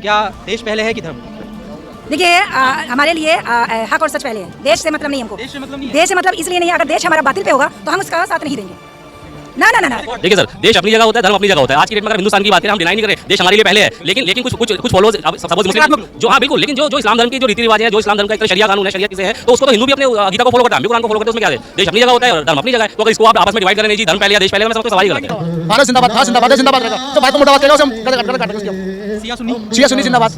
क्या देश पहले है कि धर्म? देखिए हमारे लिए हक और सच पहले है। देश से मतलब नहीं हमको। देश से मतलब नहीं है? देश से मतलब इसलिए नहीं है, अगर देश हमारा बातिल पे होगा तो हम उसका साथ नहीं देंगे। ना ना ना ना देखिए सर, देश अपनी जगह होता है, धर्म अपनी जगह होता है। आज की डेट में अगर हिंदुस्तान की बात करें, हम डिनाई नहीं करें, देश हमारे लिए पहले है, लेकिन कुछ फॉलोअर्स सपोज मुस्लिम जो, हाँ बिल्कुल, लेकिन जो इस्लाम धर्म की जो रीति रिवाज है, जो इस्लाम धर्म का एक शरिया कानून है, शरिया किसे है, तो उसको तो हिंदू भी अपने गीता को फॉलो करता है, कुरान को फॉलो करता है। उसमें क्या है, देश अपनी जगह होता है और धर्म अपनी जगह है। तो अगर इसको आप आपस में डिवाइड करें, जी धर्म पहले या देश पहले, मैं समझता हूं सवाल ही गलत है। भारत जिंदाबाद, भारत जिंदाबाद, जिंदाबाद रहेगा। जो भारत को मुर्दाबाद करेगा उसे हम गलत काटेंगे। शिया सुन्नी जिंदाबाद,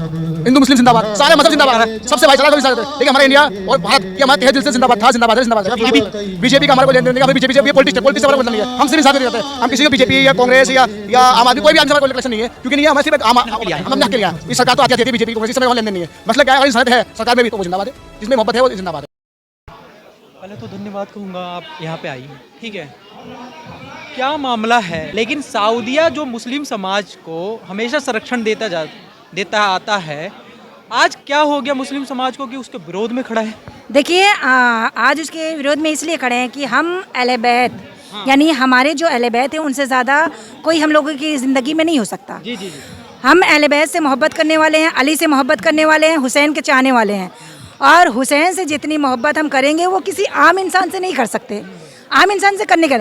हिंदू मुस्लिम जिंदाबाद, सारे मजहब जिंदाबाद है, सबसे भाईचारा का विचार है। लेकिन हमारा इंडिया और भारत की हमारे तहे दिल से जिंदाबाद था, जिंदाबाद है, जिंदाबाद है। बीजेपी का हमारे को लेने देने का, बीजेपी पॉलिटिक्स वाला मतलब नहीं है। हम सिर्फ साथ देते हैं, हम किसी को बीजेपी या कांग्रेस या आम आदमी कोई भी आंसर कोई नहीं है, क्योंकि नहीं है हमारे सिर्फ हम हमने हक लिया। इस सरकार तो आती थी बीजेपी कांग्रेस, इस समय लेने नहीं है। मसला क्या है, इंसानियत है सरकार में भी, तो वो जिंदाबाद है, जिसमें मोहब्बत है वो जिंदाबाद है। पहले तो धन्यवाद कहूँगा आप यहाँ पे आई, ठीक है। क्या मामला है, लेकिन सऊदीया जो मुस्लिम समाज को हमेशा संरक्षण देता आता है, आज क्या हो गया मुस्लिम समाज को कि उसके विरोध में खड़ा है? देखिए आज उसके विरोध में इसलिए खड़े हैं कि हम अहले बैत, यानी हमारे जो अहले बैत है उनसे ज़्यादा कोई हम लोगों की ज़िंदगी में नहीं हो सकता। जी जी जी। हम अहले बैत से मोहब्बत करने वाले हैं, अली से मोहब्बत करने वाले हैं, हुसैन के चाहने वाले हैं। और हुसैन से जितनी मोहब्बत हम करेंगे वो किसी आम इंसान से नहीं कर सकते, आम इंसान से करने का।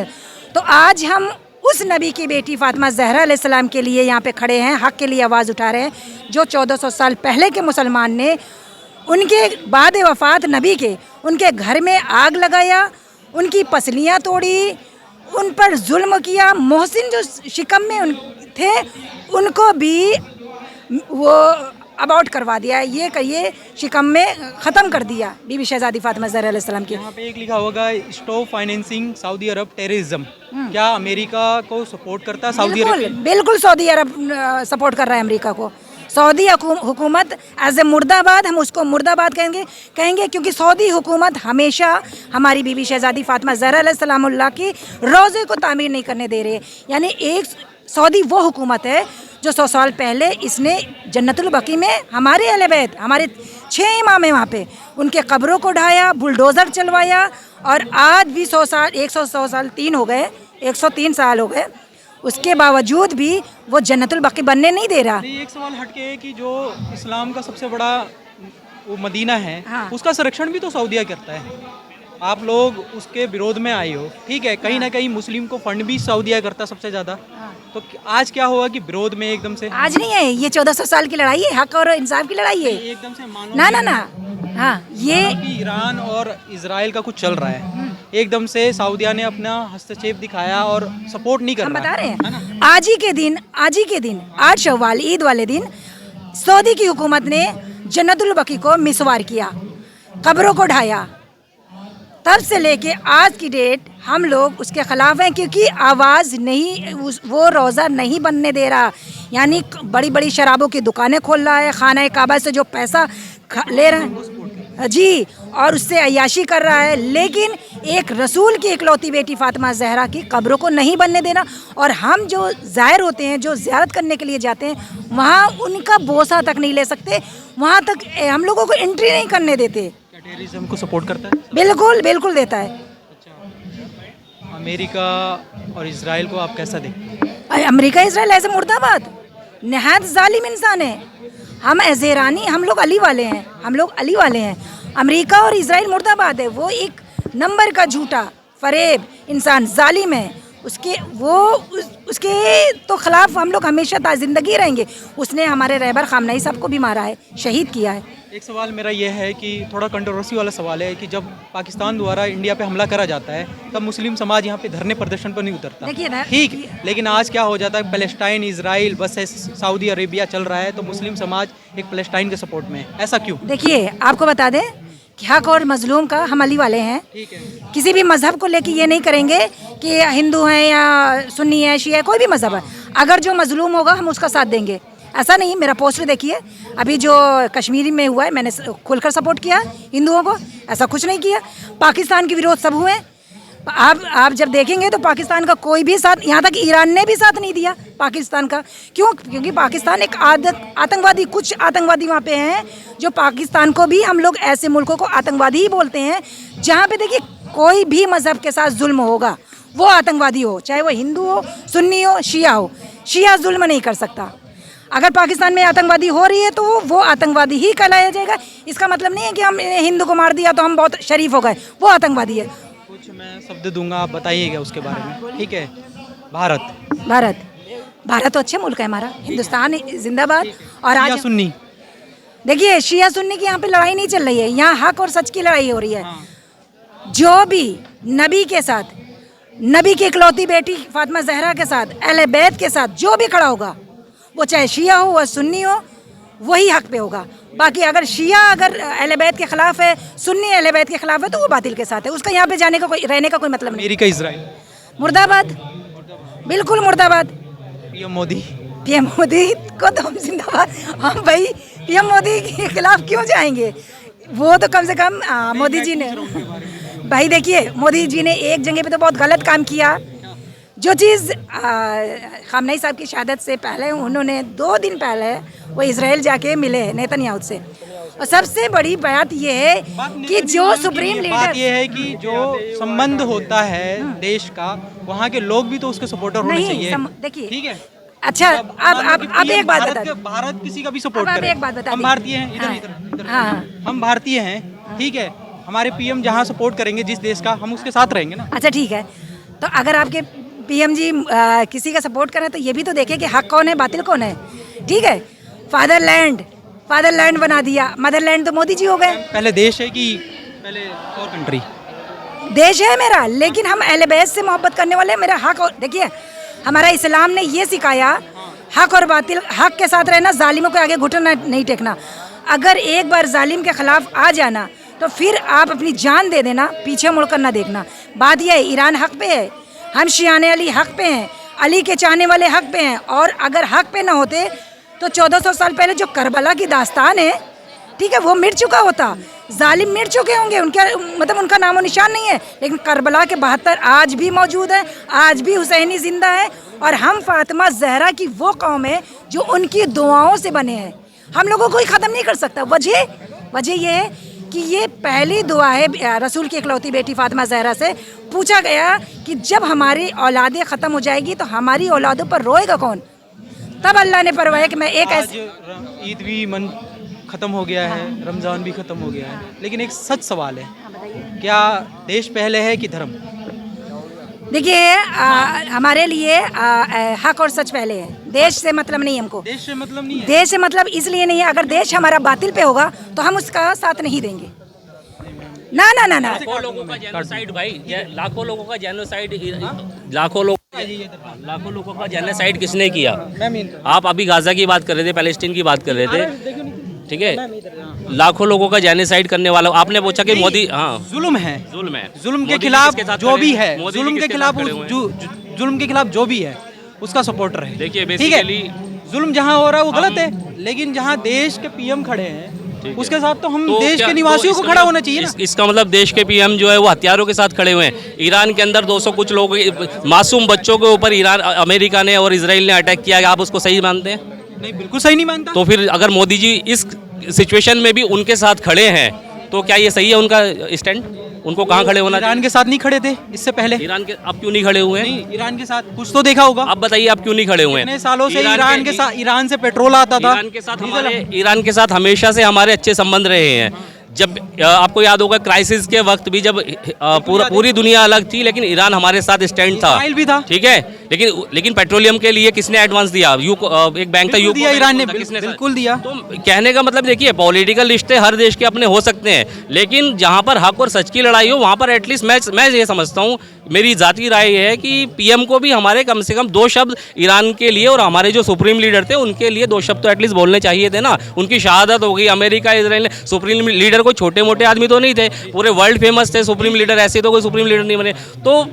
तो आज हम उस नबी की बेटी फातिमा ज़हरा अलैहिस्सलाम के लिए यहाँ पे खड़े हैं, हक़ के लिए आवाज़ उठा रहे हैं। जो 1400 साल पहले के मुसलमान ने उनके बाद वफ़ात नबी के उनके घर में आग लगाया, उनकी पसलियाँ तोड़ी, उन पर जुल्म किया। मोहसिन जो शिकम में थे उनको भी वो अबाउट करवा दिया, ये कहिए शिकम में ख़त्म कर दिया बीबी शहज़ादी फातिमा ज़हरा अलैहिस्सलाम की। यहाँ पे एक लिखा होगा स्टॉप फाइनेंसिंग सऊदी अरब टेररिज्म। क्या अमेरिका को सपोर्ट करता है सऊदी अरब? बिल्कुल सऊदी अरब सपोर्ट कर रहा है अमेरिका को। सऊदी हुकूमत एज ए मुर्दाबाद, हम उसको मुर्दाबाद कहेंगे क्योंकि सऊदी हुकूमत हमेशा हमारी बीबी शहज़ादी फातिमा ज़हरा अलैहिस्सलामुल्लाह की रोज़े को तामीर नहीं करने दे रहे हैं। यानी एक सऊदी वो हुकूमत है जो 100 साल पहले इसने जन्नतुल बकी में हमारे अहले बैत, हमारे 6 इमाम हैं वहाँ पे, उनके कब्रों को ढाया, बुलडोज़र चलवाया। और आज भी 100 साल 100 साल 3 हो गए, 103 साल हो गए, उसके बावजूद भी वो जन्नतुल बकी बनने नहीं दे रहा। एक सवाल हटके है कि जो इस्लाम का सबसे बड़ा वो मदीना है, हाँ। उसका संरक्षण भी तो सऊदीया करता है। आप लोग उसके विरोध में आए हो, ठीक है, कहीं ना कहीं मुस्लिम को फंड भी सऊदीया करता सबसे ज़्यादा। तो आज क्या हुआ कि विरोध में एकदम से? आज नहीं है, ये 1400 साल की लड़ाई है, हक और इंसाफ की लड़ाई है। एकदम से मानो ना ना ना, हाँ ये कि ईरान और इजराइल का कुछ चल रहा है, एकदम से सऊदीया ने अपना हस्तक्षेप दिखाया और सपोर्ट नहीं कर हम रहा बता रहे है ना? हैं। आज ही के दिन 8 शव्वाल ईद वाले दिन सऊदी की हुकूमत ने जन्नतुल बकी को मिसवार किया, कब्रों को ढाया। तब से लेके आज की डेट हम लोग उसके ख़िलाफ़ हैं, क्योंकि आवाज़ नहीं, वो रोज़ा नहीं बनने दे रहा। यानी बड़ी बड़ी शराबों की दुकानें खोल रहा है, खाना काबा से जो पैसा ले रहे हैं जी, और उससे अय्याशी कर रहा है। लेकिन एक रसूल की इकलौती बेटी फातिमा ज़हरा की कब्रों को नहीं बनने देना। और हम जो ज़ाहिर होते हैं, जो ज़ियारत करने के लिए जाते हैं, वहाँ उनका बोसा तक नहीं ले सकते, वहाँ तक हम लोगों को एंट्री नहीं करने देते। टेररिज्म को सपोर्ट करता है? बिल्कुल बिल्कुल देता है। अच्छा, अमेरिका और इजराइल को आप कैसा देखते? अमेरिका इजराइल ऐसे मुर्दाबाद, नहायत जालिम इंसान है। हम एज ईरानी, हम लोग अली वाले हैं, हम लोग अली वाले हैं। अमेरिका और इजराइल मुर्दाबाद है। वो एक नंबर का झूठा फरेब इंसान, जालिम है। उसके तो खिलाफ हम लोग हमेशा ज़िंदगी रहेंगे। उसने हमारे रहबर खामनेई साहब को भी मारा है, शहीद किया है। एक सवाल मेरा ये है कि थोड़ा कंट्रोवर्सी वाला सवाल है कि जब पाकिस्तान द्वारा इंडिया पे हमला करा जाता है तब मुस्लिम समाज यहाँ पे धरने प्रदर्शन पर नहीं उतरता, देखिए ना, ठीक। लेकिन आज क्या हो जाता है, पैलेस्टाइन इजराइल बस सऊदी अरेबिया चल रहा है, तो मुस्लिम समाज एक पैलेस्टाइन के सपोर्ट में है, ऐसा क्यों? देखिए आपको बता दें कि हक और मजलूम का हम अली वाले हैं। ठीक है। किसी भी मज़हब को लेके ये नहीं करेंगे कि हिंदू हैं या सुन्नी है, शिया है, कोई भी मज़हब है। अगर जो मजलूम होगा हम उसका साथ देंगे, ऐसा नहीं। मेरा पोस्टर देखिए, अभी जो कश्मीरी में हुआ है मैंने खुलकर सपोर्ट किया हिंदुओं को, ऐसा कुछ नहीं किया। पाकिस्तान के विरोध सब हुए। आप जब देखेंगे तो पाकिस्तान का कोई भी साथ, यहाँ तक ईरान ने भी साथ नहीं दिया पाकिस्तान का। क्यों? क्योंकि पाकिस्तान एक आतंकवादी, कुछ आतंकवादी वहाँ पे हैं जो पाकिस्तान को भी, हम लोग ऐसे मुल्कों को आतंकवादी ही बोलते हैं जहाँ पे देखिए कोई भी मज़हब के साथ जुल्म होगा वो आतंकवादी हो, चाहे वो हिंदू हो, सुन्नी हो, शिया हो। शिया जुल्म नहीं कर सकता। अगर पाकिस्तान में आतंकवादी हो रही है तो वो आतंकवादी ही कहलाया जाएगा। इसका मतलब नहीं है कि हम हिंदू को मार दिया तो हम बहुत शरीफ हो गए, वो आतंकवादी है। कुछ मैं शब्द दूंगा, आप बताइएगा उसके बारे में, ठीक है। भारत भारत भारत तो अच्छे मुल्क है हमारा, हिंदुस्तान जिंदाबाद। और शिया आज सुन्नी, देखिए शिया सुन्नी की यहाँ पे लड़ाई नहीं चल रही है, यहाँ हक और सच की लड़ाई हो रही है। जो भी नबी के साथ, नबी की इकलौती बेटी फातिमा जहरा के साथ, अहले बैत के साथ जो भी खड़ा होगा, वो चाहे शिया हो व सुन्नी हो, वही हक पे होगा। बाकी अगर शिया अगर अहले बैत के खिलाफ है, सुन्नी अहले बैत के खिलाफ है, तो वो बातिल के साथ है। उसका यहाँ पे जाने का कोई, रहने का कोई मतलब नहीं। अमेरिका, इजराइल, मुर्दाबाद, बिल्कुल मुर्दाबाद। पीएम मोदी, पीएम मोदी को तो हम जिंदाबाद। हम भाई पीएम मोदी के खिलाफ क्यों जाएंगे? वो तो कम से कम मोदी जी ने, भाई देखिए मोदी जी ने एक जगह पे तो बहुत गलत काम किया। जो चीज़ खामनेई साहब की शहादत से पहले उन्होंने 2 दिन पहले वो इसराइल जाके मिले नेतन्याहू से, और सबसे बड़ी बात ये है कि जो सुप्रीम बात लीडर, ये है कि जो संबंध होता है देश का, वहाँ के लोग भी तो उसके सपोर्टर होने नहीं, चाहिए, देखिए ठीक है। अच्छा अब एक बात बता, भारत किसी का भी सपोर्ट अब करे, एक बात बता हम दी। भारतीय हैं, इधर हाँ, इधर हाँ। हम भारतीय हैं, ठीक है। हमारे पीएम जहाँ सपोर्ट करेंगे जिस देश का, हम उसके साथ रहेंगे ना। अच्छा ठीक है, तो अगर आपके पीएम जी किसी का सपोर्ट करें तो ये भी तो देखें कि हक कौन है, बातिल कौन है, ठीक है। फादरलैंड बना दिया, मदरलैंड तो मोदी जी हो गए। पहले देश है कि पहले और कंट्री? देश है मेरा, लेकिन हम अहले बैत से मोहब्बत करने वाले, मेरा हक। और देखिए हमारा इस्लाम ने ये सिखाया, हक और बातिल, हक के साथ रहना, जालिमों के आगे घुटना नहीं टेकना। अगर एक बार जालिम के खिलाफ आ जाना तो फिर आप अपनी जान दे देना, पीछे मुड़कर ना देखना। बात यह है, ईरान हक पे है, हम शियाने अली हक पे हैं, अली के चाहने वाले हक पे हैं। और अगर हक पे ना होते तो 1400 साल पहले जो करबला की दास्तान है, ठीक है, वो मिट चुका होता, जालिम मिट चुके होंगे, उनके मतलब उनका नामो निशान नहीं है। लेकिन करबला के 72 आज भी मौजूद है, आज भी हुसैनी जिंदा है। और हम फातिमा जहरा की वो कौम है जो उनकी दुआओं से बने हैं, हम लोगों को कोई ख़त्म नहीं कर सकता। वजह ये है कि ये पहली दुआ है रसूल की इकलौती बेटी फातिमा जहरा से। पूछा गया कि जब हमारी औलादें ख़त्म हो जाएगी तो हमारी औलादों पर रोएगा कौन? तब अल्लाह ने परवाया कि मैं एक ऐसे, ईद भी मन खत्म हो गया है, रमज़ान भी खत्म हो गया है, लेकिन एक सच सवाल है, क्या देश पहले है कि धर्म? देखिए हमारे लिए हक और सच पहले है, देश से मतलब नहीं हमको। देश से मतलब नहीं है। देश से मतलब इसलिए नहीं है, अगर देश हमारा बातिल पे होगा तो हम उसका साथ नहीं देंगे। ना ना ना ना, लाखों लोगों का जेनोसाइड भाई, लाखों लोगों का जेनोसाइड, लाखों लोगों का जेनोसाइड किसने किया? आप अभी गाजा की बात कर रहे थे, पैलेस्टीन की बात कर रहे थे, ठीक है। लाखों लोगों का जेनोसाइड करने वाला, आपने पूछा कि मोदी, हाँ जुल्म है, जुल्म के मोदी खिलाफ किसके साथ जो खड़े भी हैं? है, मोदी जुल्म के किसके खिलाफ साथ खड़े हुए हैं? जुल्म के खिलाफ जो भी है उसका सपोर्टर है। देखिए, ठीक है, basically जुल्म जहाँ हो रहा है वो गलत है, लेकिन जहाँ देश के पीएम खड़े हैं उसके साथ तो हम देश के निवासियों को खड़ा होना चाहिए ना। इसका मतलब देश के पीएम जो है वो हथियारों के साथ खड़े हुए हैं। ईरान के अंदर 200 कुछ लोग, मासूम बच्चों के ऊपर ईरान, अमेरिका ने और इजराइल ने अटैक किया, आप उसको सही मानते हैं? नहीं, बिल्कुल सही नहीं मानता। तो फिर अगर मोदी जी इस सिचुएशन में भी उनके साथ खड़े हैं तो क्या ये सही है उनका स्टैंड? उनको कहाँ खड़े होना? ईरान के साथ नहीं खड़े थे इससे पहले? ईरान के अब क्यों नहीं खड़े हुए हैं? नहीं, ईरान के साथ कुछ तो देखा होगा। अब बताइए आप क्यों नहीं खड़े हुए हैं? इतने सालों से ईरान से पेट्रोल आता था। ईरान के साथ हमेशा से हमारे अच्छे संबंध रहे हैं। जब आपको याद होगा क्राइसिस के वक्त भी जब पूरी दुनिया अलग थी, लेकिन ईरान हमारे साथ स्टैंड था, इस्राइल भी था, ठीक है। लेकिन पेट्रोलियम के लिए किसने एडवांस दिया? एक बैंक था यूको, दिया ईरान ने, किसने? बिल्कुल दिया। तो कहने का मतलब देखिए, पॉलिटिकल रिश्ते हर देश के अपने हो सकते हैं, लेकिन जहां पर हक और सच की लड़ाई हो वहां पर एटलीस्ट मैं ये समझता हूं, मेरी जाती राय है कि पीएम को भी हमारे कम से कम 2 शब्द ईरान के लिए और हमारे जो सुप्रीम लीडर थे उनके लिए 2 शब्द तो एटलीस्ट बोलने चाहिए थे ना। उनकी शहादत हो गई, अमेरिका इजराइल ने सुप्रीम लीडर को, छोटे मोटे आदमी तो नहीं थे, पूरे वर्ल्ड फेमस थे सुप्रीम लीडर, ऐसे तो कोई सुप्रीम लीडर नहीं बने। तो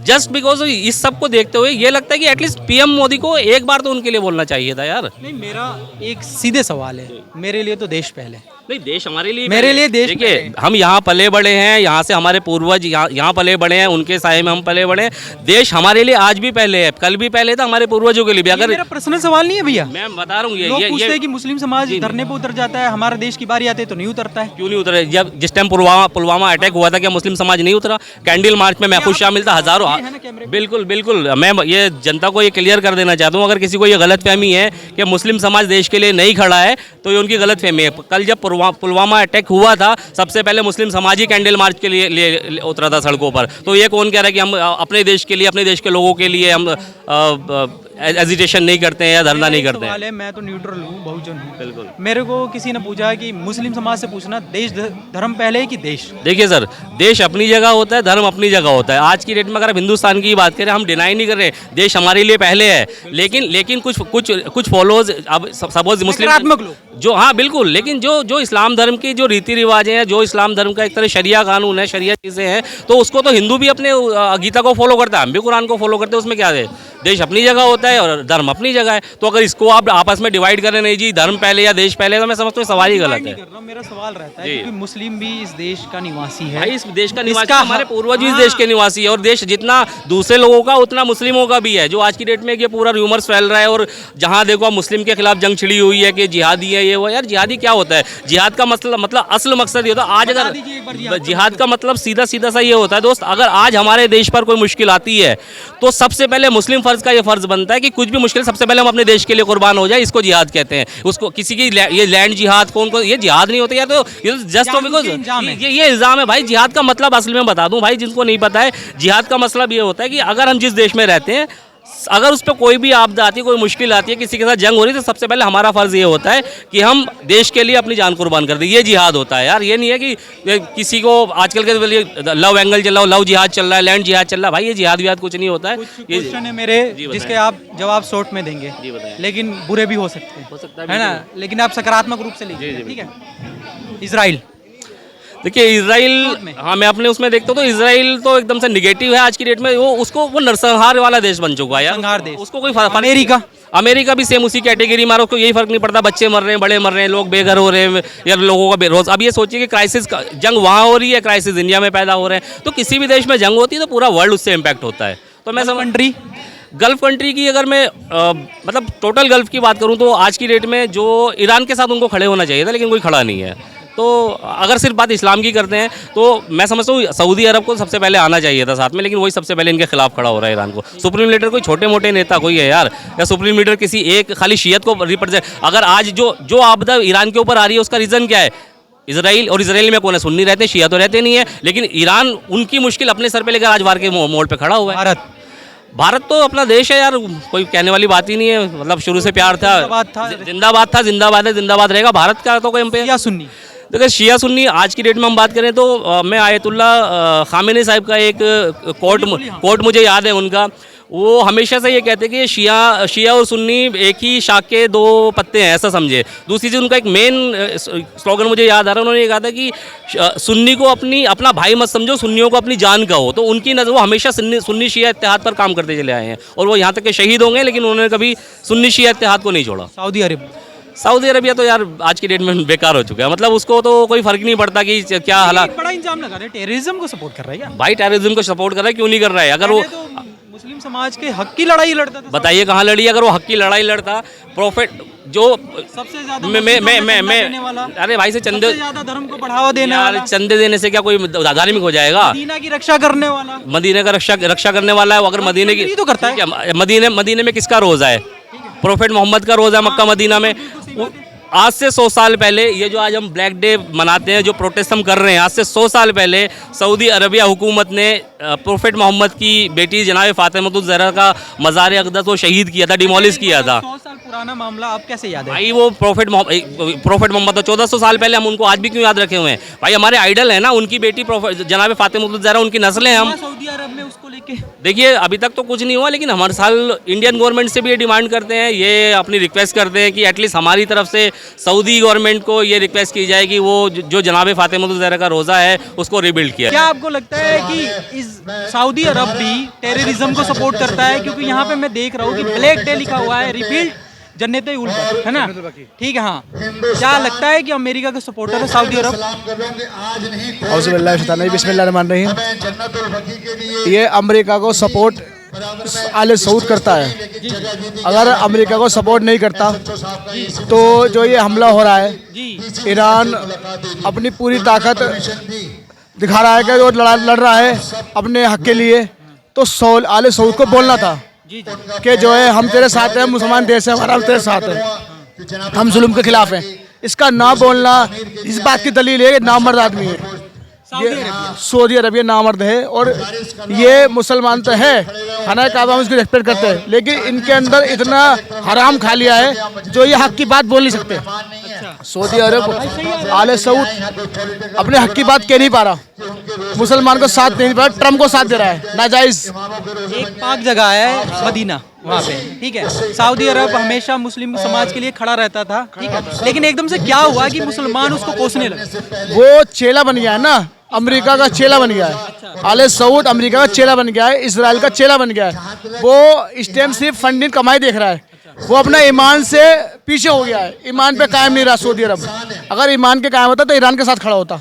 जस्ट बिकॉज इस सब को देखते हुए ये लगता है कि एटलीस्ट पीएम मोदी को एक बार तो उनके लिए बोलना चाहिए था यार। नहीं, मेरा एक सीधे सवाल है, मेरे लिए तो देश पहले। नहीं, देश हमारे लिए मेरे लिए देश देखिए, हम यहाँ पले बड़े हैं, यहाँ से हमारे पूर्वज यहाँ पले बड़े हैं, उनके साए में हम पले बड़े हैं। देश हमारे लिए आज भी पहले है, कल भी पहले था, हमारे पूर्वजों के लिए भी। अगर मेरा पर्सनल सवाल नहीं है भैया, मैं बता रहा हूँ लोग पूछते हैं कि मुस्लिम समाज धरने पे उतर जाता है, हमारा देश की बारी आती है तो नहीं उतरता है। क्यों नहीं उतरे? जब जिस टाइम पुलवामा अटैक हुआ था, क्या मुस्लिम समाज नहीं उतरा? कैंडल मार्च में मैं खुद शामिल था, हजारों। बिल्कुल बिल्कुल, मैं ये जनता को ये क्लियर कर देना चाहता हूँ, अगर किसी को ये गलतफहमी है कि मुस्लिम समाज देश के लिए नहीं खड़ा है तो ये उनकी गलतफहमी है। कल जब पुलवामा अटैक हुआ था, सबसे पहले मुस्लिम समाज ही कैंडल मार्च के लिए उतरा था सड़कों पर। तो ये कौन कह रहा है कि हम अपने देश के लिए, अपने देश के लोगों के लिए हम एजिटेशन नहीं करते हैं या धरना नहीं करते हैं? मैं तो न्यूट्रल हूँ, बहुजन हूँ। बिल्कुल। मेरे को किसी ने पूछा कि मुस्लिम समाज से पूछना, देश धर्म पहले है कि देश? देखिए सर, देश अपनी जगह होता है, धर्म अपनी जगह होता है। आज की डेट में अगर आप हिंदुस्तान की बात करें, हम डिनाई नहीं कर रहे, देश हमारे लिए पहले है, लेकिन कुछ फॉलोज, अब सपोज मुस्लिम नकारात्मक लोग जो, हाँ बिल्कुल, लेकिन जो इस्लाम धर्म की जो रीति रिवाज हैं, जो इस्लाम धर्म का एक तरह शरिया कानून है, शरिया चीज़ें हैं, तो उसको तो हिंदू भी अपने गीता को फॉलो करता है, हम भी कुरान को फॉलो करते हैं। उसमें क्या है? देश अपनी जगह होता है और धर्म अपनी जगह है। तो अगर इसको आप आपस में डिवाइड करें, नहीं जी धर्म पहले या देश पहले, तो मैं समझता हूँ सवाल ही गलत है। मेरा सवाल रहता है क्योंकि मुस्लिम भी इस देश का निवासी है, भाई इस देश का निवासी, हमारे पूर्वज भी इस देश के निवासी है, और देश जितना दूसरे लोगों का उतना मुस्लिमों का भी है। जो आज की डेट में ये पूरा र्यूमर्स फैल रहा है, और जहाँ देखो मुस्लिम के खिलाफ जंग छिड़ी हुई है कि जिहादी है ये वो। यार जिहादी क्या होता है? जिहाद का मतलब असल मकसद ये होता है, आज अगर जिहाद का मतलब सीधा सा ये होता है दोस्त, अगर आज हमारे देश पर कोई मुश्किल आती है तो सबसे पहले मुस्लिम फर्ज का ये फर्ज बनता है कि कुछ भी मुश्किल, सबसे पहले हम अपने देश के लिए कुर्बान हो जाए। इसको जिहाद कहते हैं। उसको किसी की ये लैंड जिहाद, कौन ये जिहाद नहीं होता यार, तो ये जस्ट बिकॉज ये इल्जाम है भाई। जिहाद का मतलब असल में बता दूं भाई, जिनको नहीं पता है, जिहाद का मतलब ये होता है कि अगर हम जिस देश में रहते हैं, अगर उस पर कोई भी आपदा आती है, कोई मुश्किल आती है, किसी के साथ जंग हो रही है, तो सबसे पहले हमारा फर्ज ये होता है कि हम देश के लिए अपनी जान कुर्बान कर दें। ये जिहाद होता है यार। ये नहीं है कि किसी को आजकल के लिए लव एंगल चल रहा हो, लव जिहाद चल रहा है, लैंड जिहाद चल रहा है। भाई ये जिहाद विहाद कुछ नहीं होता है। ये क्वेश्चन है मेरे जिसके आप जवाब शॉर्ट में देंगे, लेकिन बुरे भी हो सकते हैं, है ना? लेकिन आप सकारात्मक रूप से लीजिए, ठीक है? इजराइल, देखिए इजराइल, हाँ मैं अपने उसमें देखता हूँ तो इजराइल तो एकदम से निगेटिव है आज की डेट में। वो नरसंहार वाला देश बन चुका है यार। उसको कोई फर्क, अमेरिका भी सेम उसी कैटेगरी में, उसको यही फर्क नहीं पड़ता, बच्चे मर रहे हैं, बड़े मर रहे हैं, लोग बेघर हो रहे हैं, या लोगों का बेरोज। अब ये सोचिए कि क्राइसिस, जंग वहाँ हो रही है, क्राइसिस इंडिया में पैदा हो रहे हैं। तो किसी भी देश में जंग होती है तो पूरा वर्ल्ड उससे इम्पैक्ट होता है। तो मैं सब गल्फ कंट्री की अगर मैं मतलब टोटल गल्फ की बात करूँ तो आज की डेट में जो ईरान के साथ उनको खड़े होना चाहिए था, लेकिन कोई खड़ा नहीं है। तो अगर सिर्फ बात इस्लाम की करते हैं तो मैं समझता हूँ सऊदी अरब को सबसे पहले आना चाहिए था साथ में, लेकिन वही सबसे पहले इनके खिलाफ खड़ा हो रहा है ईरान को। सुप्रीम लीडर कोई छोटे मोटे नेता कोई है यार, या सुप्रीम लीडर किसी एक खाली शियत को रिप्रेजेंट? अगर आज जो आपदा ईरान के ऊपर आ रही है उसका रीज़न क्या है? इजराइल, और इजराइल में कौन है? सुन्नी रहते, शिया तो रहते नहीं है, लेकिन ईरान उनकी मुश्किल अपने सर पर लेकर आज वार के मोड़ पर खड़ा हुआ है। भारत तो अपना देश है यार, कोई कहने वाली बात ही नहीं है। मतलब शुरू से प्यार था, जिंदाबाद था, जिंदाबाद है, जिंदाबाद रहेगा। भारत का तो कोई शिया सुन्नी, देखिए शिया सुन्नी आज की डेट में हम बात करें तो मैं आयतुल्ला खामेनी साहिब का एक कोट मुझे याद है उनका। वो हमेशा से ये कहते हैं कि शिया और सुन्नी एक ही शाख के दो पत्ते हैं, ऐसा समझे। दूसरी चीज़, उनका एक मेन स्लोगन मुझे याद आ रहा है, उन्होंने ये कहा था कि सुन्नी को अपना भाई मत समझो, सुन्नियों को अपनी जान कहो। तो उनकी नज़र, वो हमेशा सुन्नी शिया इत्तेहाद पर काम करते चले आए हैं, और वो यहाँ तक के शहीद होंगे, लेकिन उन्होंने कभी सुन्नी शिया इत्तेहाद को नहीं छोड़ा। सऊदी अरबिया तो यार आज की डेट में बेकार हो चुका है। मतलब उसको तो कोई फर्क नहीं पड़ता कि क्या हालात। बड़ा इंजाम लगा रहा है, टेररिज्म को सपोर्ट कर रहा है क्या? भाई टेररिज्म को सपोर्ट कर रहा है, क्यों नहीं कर रहा है? अगर वो मुस्लिम समाज के हक की लड़ाई लड़ता था, बताइए कहाँ लड़ी? अगर वो हक की लड़ाई लड़ता, प्रॉफिट जो सबसे ज्यादा अरे भाई से चंदे धर्म को बढ़ावा देने वाला, चंदे देने से क्या कोई धार्मिक हो जाएगा? मदीना की रक्षा करने वाला, मदीने का रक्षा करने वाला है। अगर मदीने की तो करता है, मदीने में किसका रोजा है? प्रोफेट मोहम्मद का रोजा मक्का मदीना में। आज से 100 साल पहले, ये जो आज हम ब्लैक डे मनाते हैं, जो प्रोटेस्ट हम कर रहे हैं, आज से 100 साल पहले सऊदी अरबिया हुकूमत ने प्रोफेट मोहम्मद की बेटी जनाब फातिमा ज़हरा का मज़ार अक़दस वो शहीद किया था, डिमोलिश किया था। 100 साल पुराना मामला आप कैसे याद है भाई? वो प्रोफेट मोहम्मद तो 1400 साल पहले, हम उनको आज भी क्यों याद रखे हुए हैं भाई? हमारे आइडल है ना, उनकी बेटी जनाब फातिमा ज़हरा, उनकी नस्लें हैं हम। सऊदी अरब में उसको लेके देखिए अभी तक तो कुछ नहीं हुआ, लेकिन हर साल इंडियन गवर्नमेंट से भी ये डिमांड करते हैं, ये अपनी रिक्वेस्ट करते हैं कि एटलीस्ट हमारी तरफ से सऊदी गवर्नमेंट को ये रिक्वेस्ट की जाए कि वो जो जनाब फातिमा ज़हरा का रोज़ा है उसको रिबिल्ड किया। क्या आपको लगता है कि इस सऊदी अरब भी टेररिज्म को सपोर्ट करता है? क्योंकि यहाँ पे मैं देख रहा हूँ कि ब्लैक डे लिखा हुआ है, रिबिल्ड जन्नत उल बकी, है ना? ठीक है, हाँ। क्या लगता है कि अमेरिका के सपोर्टर है सऊदी अरब? बिस्मिल्लाहिर्रहमानिर्रहीम। ये अमेरिका को सपोर्ट आले सऊद करता है। अगर अमेरिका को सपोर्ट नहीं करता तो जो ये हमला हो रहा है, जी ईरान अपनी पूरी ताकत दिखा रहा है कि वो लड़ रहा है अपने हक के लिए, तो आले सऊद को बोलना था जी जी कि जो है हम तेरे साथ हैं, मुसलमान देश है हमारा, हम तेरे साथ हैं, हम जुल्म के खिलाफ हैं। इसका ना बोलना इस बात की दलील है कि नामर्द आदमी है, सऊदी अरबिया नामर्द है। और ये मुसलमान तो है, खाना काबा हम इसकी रिस्पेक्ट करते हैं, लेकिन इनके अंदर इतना हराम खा लिया है जो ये हक की बात बोल नहीं सकते। सऊदी अरब आले सऊद अपने हक की बात कह नहीं पा रहा, मुसलमान को साथ नहीं दे रहा, ट्रम्प को साथ दे रहा है नाजायज। एक पाक जगह है मदीना, वहाँ पे, ठीक है। सऊदी अरब हमेशा मुस्लिम समाज के लिए खड़ा रहता था, ठीक है, लेकिन एकदम से क्या हुआ कि मुसलमान उसको कोसने लगे? वो चेला बन गया है ना, अमेरिका का चेला बन गया है। आले सऊद अमेरिका का चेला बन गया है, इजराइल का चेला बन गया है। वो इस टाइम सिर्फ फंडिंग कमाई देख रहा है, वो अपना ईमान से पीछे हो गया है, ईमान पे कायम नहीं रहा सऊदी अरब। अगर ईमान के कायम होता तो ईरान के साथ खड़ा होता,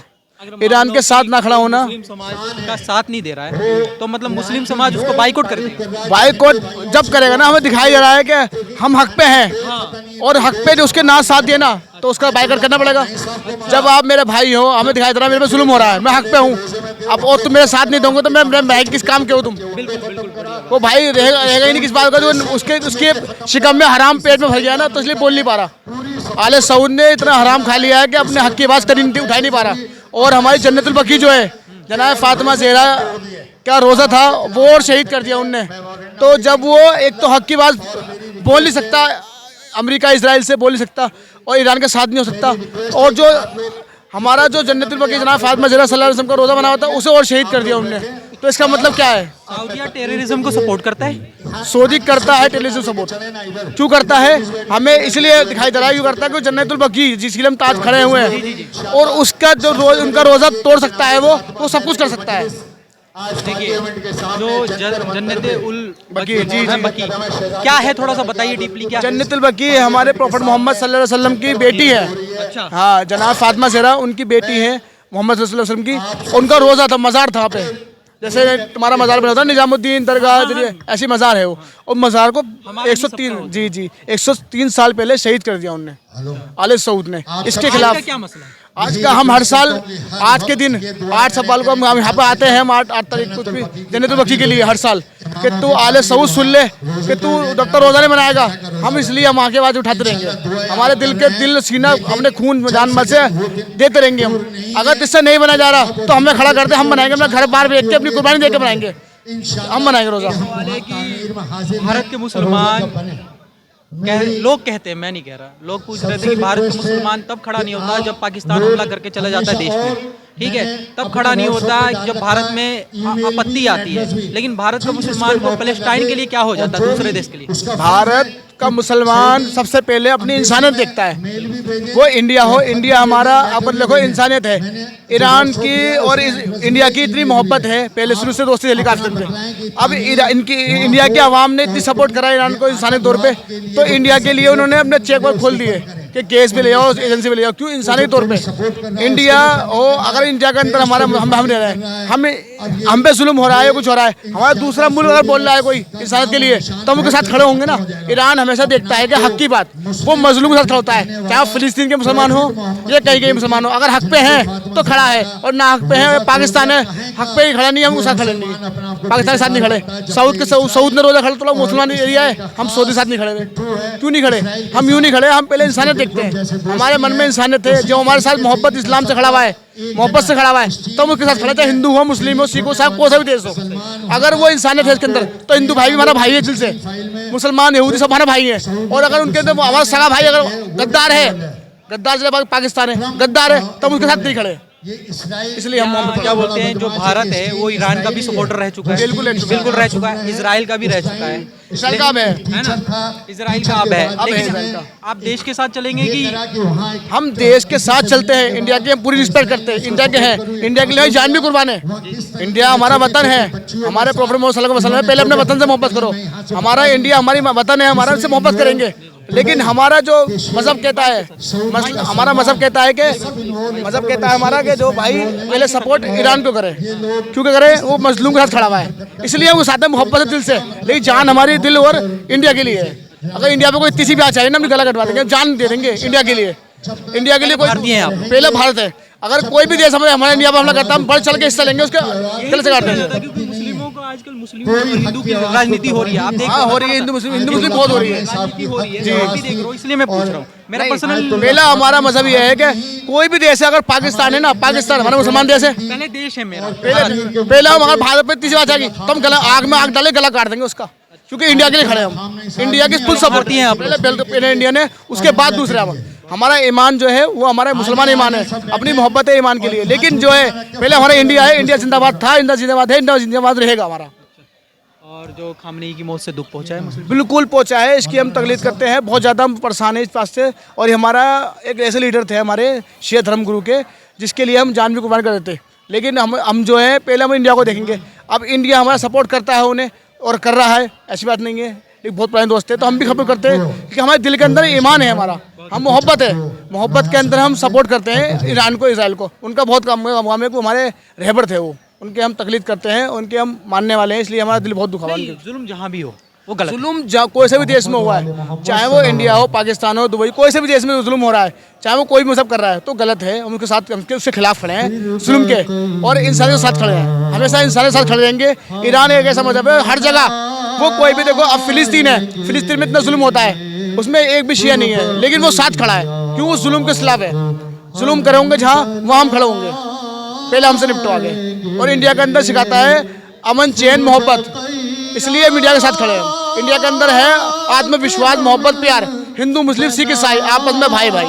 ईरान के साथ ना खड़ा होना। मुस्लिम समाज का साथ नहीं दे रहा है, तो मतलब मुस्लिम समाज उसको बाइकआउट कर देगा। बाइकआउट जब करेगा ना, हमें दिखाई दे रहा है कि हम हक पे हैं, और हक पे जो उसके ना साथ देना तो उसका बाइकआउट करना पड़ेगा। जब आप मेरे भाई हो, हमें दिखाई दे रहा है मेरे पे जुल्म हो रहा है, मैं हक पे हूँ, अब और तुम मेरे साथ नहीं दोगे तो मैं मेरे भाई किस काम के हो तुम? वो भाई रहेगा ही नहीं किस बात का, जो उसके शिकम में हराम पेट में भर गया ना, तो इसलिए बोल नहीं पा रहा। आले सऊद ने इतना हराम खा लिया है कि अपने हक की आवाज़ उठा नहीं पा रहा। और हमारी जन्नतुल बकी जो है, जनाब फातिमा ज़हरा का रोज़ा था, वो और शहीद कर दिया उनने। तो जब वो एक तो हक की बात बोल नहीं सकता, अमेरिका इजराइल से बोल नहीं सकता, और ईरान के साथ नहीं हो सकता, और जो हमारा जो जन्नतुल बकी जनाब फातिमा ज़हरा सल्लल्लाहु अलैहि वसल्लम का रोज़ा बना हुआ था, उसे और शहीद कर दिया उनने। तो इसका मतलब क्या है? सऊदीया टेररिज्म को सपोर्ट करता है? सऊदी करता है टेररिज्म सपोर्ट। क्यों करता है? हमें इसलिए दिखाई दे रहा है क्यों करता है कि जन्नतुल बकी जिसके लिए हम ताज खड़े हुए हैं, और उसका जो उनका रोज़ा तोड़ सकता है, वो सब कुछ कर सकता है। देखिए, जो जन्नत उल बकी, जी जी, बकी क्या है, थोड़ा सा बताइए डीपली क्या है? जन्नतुल बकी हमारे प्रॉफेट मोहम्मद सल्लल्लाहु अलैहि वसल्लम की बेटी है। अच्छा, हाँ, जनाब फातिमा ज़हरा उनकी बेटी है मोहम्मद सल्लल्लाहु अलैहि वसल्लम की। उनका रोज़ा था, मज़ार था पे, जैसे तुम्हारा मज़ार बना था निजामुद्दीन दरगाह, ऐसी मज़ार है वो। और मज़ार को 103 जी जी 103 साल पहले शहीद कर दिया उनने, आले सऊद ने। इसके खिलाफ क्या मसला है? आज का हम हर साल आज के दिन 8 सवाल को हम यहाँ पे आते हैं, हम 8 तारीख को भी जन्नतुल बकी के लिए हर साल, कि तू आले सऊद सुन ले कि तू डॉक्टर रोज़ा नहीं बनाएगा, हम इसलिए हम आके आवाज़ उठाते रहेंगे। हमारे दिल सीना अपने खून जान मल से देते रहेंगे हम। अगर इससे नहीं बना जा रहा तो हमें खड़ा करते, हम बनाएंगे, अपना घर बाहर बेच के अपनी कुर्बानी दे के बनाएंगे, हम बनाएंगे रोज़ा। भारत के मुसलमान लोग कहते हैं, मैं नहीं कह रहा, लोग पूछ रहे थे कि भारत का मुसलमान तब खड़ा नहीं होता जब पाकिस्तान हमला करके चला जाता है देश में, ठीक है, तब खड़ा नहीं होता जब भारत में आपत्ति आती है। लेकिन भारत का मुसलमान को पैलेस्टाइन के लिए क्या हो जाता है, दूसरे देश के लिए? भारत का मुसलमान सबसे पहले अपनी इंसानियत देखता है, वो इंडिया हो, इंडिया हमारा अपन देखो इंसानियत है। ईरान की और इंडिया की इतनी मोहब्बत है, पहले शुरू से दोस्ती चली काफी दिन में। अब इंडिया के अवाम ने इतनी सपोर्ट करा ईरान को इंसानियत तौर पे, तो इंडिया के लिए उन्होंने अपने चेक वर्क खोल दिए कि गैस भी ले जाओ, एजेंसी भी ले जाओ। क्यों? इंसानियत तौर पे इंडिया हो, अगर इंडिया के अंदर हमारा हम रह रहे हैं, हम पे जुल्म हो रहा है, कुछ हो रहा है, हमारा दूसरा मुल्क अगर बोल रहा है कोई इंसानियत के लिए, तो हम उनके साथ खड़े होंगे ना। ईरान हमेशा देखता है कि हक की बात, वो मजलूम के साथ खड़ा होता है, चाहे फिलिस्तीन के मुसलमान हो या कहीं के मुसलमान हो। अगर हक पे हैं तो खड़ा है, और ना हक पे है, पाकिस्तान है हक पे ही खड़ा नहीं है, हम उसके साथ खड़े नहीं, पाकिस्तान के साथ नहीं खड़े। सऊद ने रोज़ा खड़ा तो मुसलमान एरिया है, हम सऊदी के साथ नहीं खड़े हुए। क्यों नहीं खड़े? हम यूँ नहीं खड़े, हम पहले इंसानियत देखते हैं, हमारे मन में इंसानियत है। जो हमारे साथ मोहब्बत इस्लाम से खड़ा हुआ है, मोहब्बत से खड़ा हुआ है, तो हम उसके साथ खड़े, चाहे हिंदू हो, मुस्लिम हो, सिख हो, साहब कोई सा भी देश हो। अगर वो इंसानियत है इसके अंदर, तो हिंदू भाई भी हमारा भाई है दिल से, मुसलमान यहूदी सब हमारा भाई है। और अगर उनके अंदर हमारा सगा भाई अगर गद्दार है, गद्दार जिला पाकिस्तान है, गद्दार है, तो हम उसके साथ नहीं खड़े। इसलिए हम क्या बोलते हैं, जो भारत है वो ईरान का भी सपोर्टर रह चुका है, बिल्कुल रह चुका है, इजराइल का भी रह चुका है, इसराइल का अब है ना, इजराइल का अब है। लेकिन आप देश के साथ चलेंगे कि? हम देश के साथ चलते हैं, इंडिया की हम पूरी रिस्पेक्ट करते हैं, इंडिया के हैं, इंडिया के लिए जान भी कुर्बान है। इंडिया हमारा वतन है, हमारे प्रॉफेट मोहम्मद सल्लल्लाहु अलैहि वसल्लम, पहले अपने वतन से मोहब्बत करो। हमारा इंडिया हमारी वतन है, हमारा से मोहब्बत करेंगे। लेकिन हमारा जो मजहब कहता है, हमारा मजहब कहता है कि हमारा कि जो भाई पहले सपोर्ट ईरान को करे, क्योंकि करे वो मजलूम के साथ खड़ा हुआ है, इसलिए वो साथ में मोहब्बत है दिल से। लेकिन जान हमारी दिल और इंडिया के लिए है। अगर इंडिया पे कोई किसी भी आ चाहिए ना, हम गला कटवा देंगे, जान दे देंगे इंडिया के लिए। इंडिया के लिए कोई पहले भारत है। अगर कोई भी देश हमारे इंडिया पर हमला करता है, हम बढ़ चढ़ के हिस्सा लेंगे, उसके गले से काट देंगे। मुस्लिमों को आजकल मुस्लिमों और हिंदू की राजनीति हो रही है, आप देख हाँ हो रही है, हिंदू मुस्लिम बहुत हो रही है जी, आप भी देख रहे हो, इसलिए मैं पूछ रहा हूँ। मेरा पर्सनल पहला हमारा मजहब ये है कि कोई भी देश है, अगर पाकिस्तान है ना, पाकिस्तान हमारा मुसलमान देश है, पहले देश है मेरा, पहले हम अगर भारत पे तीसरी बात आएगी तो हम गला आग में आग डाले, गला काट देंगे उसका, क्योंकि इंडिया के लिए खड़े हम, इंडिया की फुल सपोर्ट है। पहले इंडिया ने, उसके बाद दूसरे हम। हमारा ईमान जो है वो हमारा मुसलमान ईमान है, अपनी मोहब्बत है ईमान के लिए। लेकिन जो है पहले हमारा इंडिया है, इंडिया जिंदाबाद था, इंडिया जिंदाबाद है, इंडिया जिंदाबाद रहेगा हमारा। और जो खामनेई की मौत से दुख पहुंचा है मुस्लिम, बिल्कुल पहुंचा है, इसकी हम तकलीफ करते हैं, बहुत ज़्यादा हम परेशान हैं इस बात से। और ये हमारा एक ऐसे लीडर थे हमारे शिया धर्म गुरु के, जिसके लिए हम जान भी कुर्बान कर देते। लेकिन हम जो है पहले हम इंडिया को देखेंगे। अब इंडिया हमारा सपोर्ट करता है उन्हें, और कर रहा है, ऐसी बात नहीं है। एक बहुत पुराने दोस्त है, तो हम भी खबर करते हैं कि हमारे दिल के अंदर ईमान है हमारा, हम मोहब्बत है, मोहब्बत के अंदर हम सपोर्ट करते हैं ईरान को, इसराइल को। उनका बहुत काम है, को हमारे रहबर थे वो, उनके हम तकलीफ करते हैं, उनके हम मानने वाले हैं, इसलिए हमारा दिल बहुत दुखा हुआ। जुल्म जहाँ भी हो वो गलत, जुल्म कोई से भी देश में हुआ है, चाहे वो इंडिया हो, पाकिस्तान हो, दुबई, कोई से भी देश में जुल्म हो रहा है, चाहे वो कोई भी मजहब कर रहा है, तो गलत है। हम उसके साथ, उसके खिलाफ खड़े हैं जुल्म के, और इंसानियत के साथ खड़े हैं, हमेशा इंसानियत के साथ खड़े रहेंगे। ईरान एक ऐसा मजहब है, हर जगह वो कोई भी देखो, अब फिलिस्तीन है, फिलिस्तीन में इतना जुल्म होता है, उसमें एक भी शिया नहीं है, लेकिन वो साथ खड़ा है, क्यों? वो जुल्म के खिलाफ है। जुल्म करे होंगे जहाँ, वहाँ हम खड़े होंगे, पहले हमसे निपटवा के। और इंडिया के अंदर सिखाता है अमन, चैन, मोहब्बत, इसलिए हम इंडिया के साथ खड़े हैं। इंडिया के अंदर है आत्मविश्वास, मोहब्बत, प्यार, हिंदू मुस्लिम सिख ईसाई आपस में भाई भाई,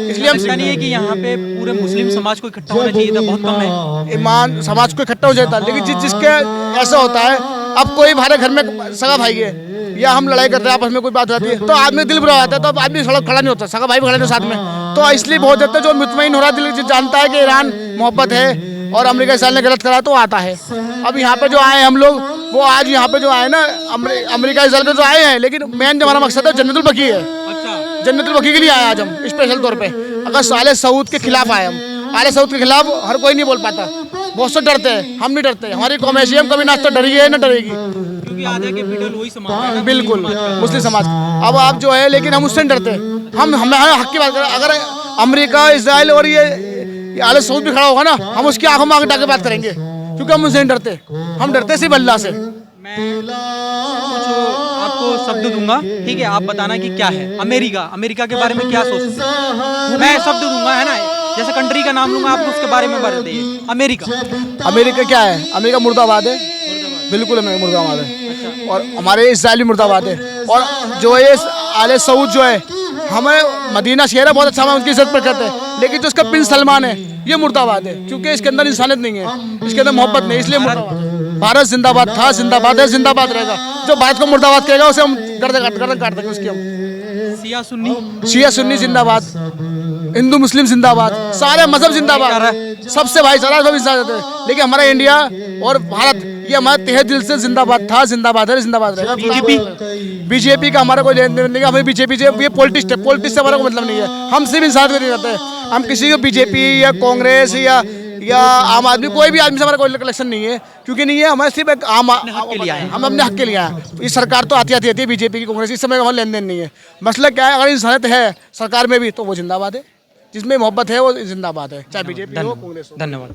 इसलिए हम नहीं है कि यहाँ पे पूरे मुस्लिम समाज को इकट्ठा होना चाहिए था, बहुत कम है ईमान समाज को इकट्ठा हो जाता है। लेकिन जिसके ऐसा होता है, अब कोई हमारे घर में सगा भाई है, या हम लड़ाई करते हैं आपस में, कोई बात होती है, तो आदमी दिल बुरा आता है, तो अब आदमी सड़क खड़ा नहीं होता, सगा भाई भी खड़े नहीं साथ में, तो इसलिए बहुत जाता है। जो मुतमईन हो रहा दिल, जानता है कि ईरान मोहब्बत है और अमेरिका इसराइल ने गलत करा, तो आता है। अब यहाँ पे जो आए हम लोग, वो आज यहाँ पे जो आए ना, अमेरिका इसराइल पे जो आए हैं, लेकिन मेन जो हमारा मकसद है जन्नतुल बकी है। जन्नतुल बकी के लिए आए आज हम स्पेशल तौर पे। अगर आले सऊद के खिलाफ आए हम, आले सऊद के खिलाफ हर कोई नहीं बोल पाता, बहुत से डरते हैं, हम नहीं डरते। हमारी कौम ऐसी है, हम कभी ना तो डरेगी ना डरेगी, क्योंकि आधा कैपिटल वही समाज है ना, बिल्कुल मुस्लिम समाज। अब आप जो है, लेकिन हम उससे नहीं डरते, हम हमारे हक की बात करें। अगर अमेरिका इसराइल और ये आले सऊद भी खड़ा होगा ना, हम उसकी आंखों में आंख डाल के बात करेंगे, क्योंकि हम उनसे नहीं डरते, हम डरते सिर्फ अल्लाह से। मैं कुछ आपको शब्द दूंगा, ठीक है, आप बताना कि क्या है अमेरिका के बारे में क्या सोचते हैं। मैं शब्द दूंगा, है ना, जैसे कंट्री का नाम लूंगा, आप उसके बारे में बताइए। अमेरिका क्या है? अमेरिका मुर्दाबाद है, बिल्कुल अमेरिका मुर्दाबाद है, और हमारे इसराइल भी मुर्दाबाद है। और जो ये आले सऊद जो है, हमें मदीना शहर है बहुत अच्छा, हम उनकी इज्जत पर करते हैं, लेकिन जो इसका प्रिंस सलमान है, ये मुर्दाबाद है, क्योंकि इसके अंदर इंसानियत नहीं है, इसके अंदर मोहब्बत नहीं, इसलिए मुर्दाबाद। भारत जिंदाबाद था, जिंदाबाद है, जिंदाबाद रहेगा। जो भारत को मुर्दाबाद कहेगा, उसे हम गर्दन काट देंगे उसकी हम। शिया सुन्नी जिंदाबाद, हिंदू मुस्लिम जिंदाबाद, सारे मजहब जिंदाबाद, सबसे भाईचारा, सब इंसान है। लेकिन हमारा इंडिया और भारत, ये हमारे तहे दिल से जिंदाबाद था, जिंदाबाद है, जिंदाबाद रहेगा। बीजेपी का हमारा कोई लेन देन नहीं है, हमें बीजेपी से, ये पॉलिटिक्स है, पॉलिटिक्स से हमारा कोई मतलब नहीं है। हम सिर्फ इंसान को नहीं रहते हैं, हम किसी को बीजेपी या कांग्रेस या आम आदमी, कोई भी आदमी से हमारा कोई कलेक्शन नहीं है, क्योंकि नहीं है, हमारे सिर्फ एक आम के लिए आए, हम अपने हक के लिए आए। ये सरकार तो आती है बीजेपी की, कांग्रेस, इस समय हमारा लेन देन नहीं है। मसला क्या है, अगर इंसानियत है सरकार में भी, तो वो जिंदाबाद है, जिसमें मोहब्बत है वो जिंदाबाद है, चाहे बीजेपी हो, कांग्रेस हो। धन्यवाद।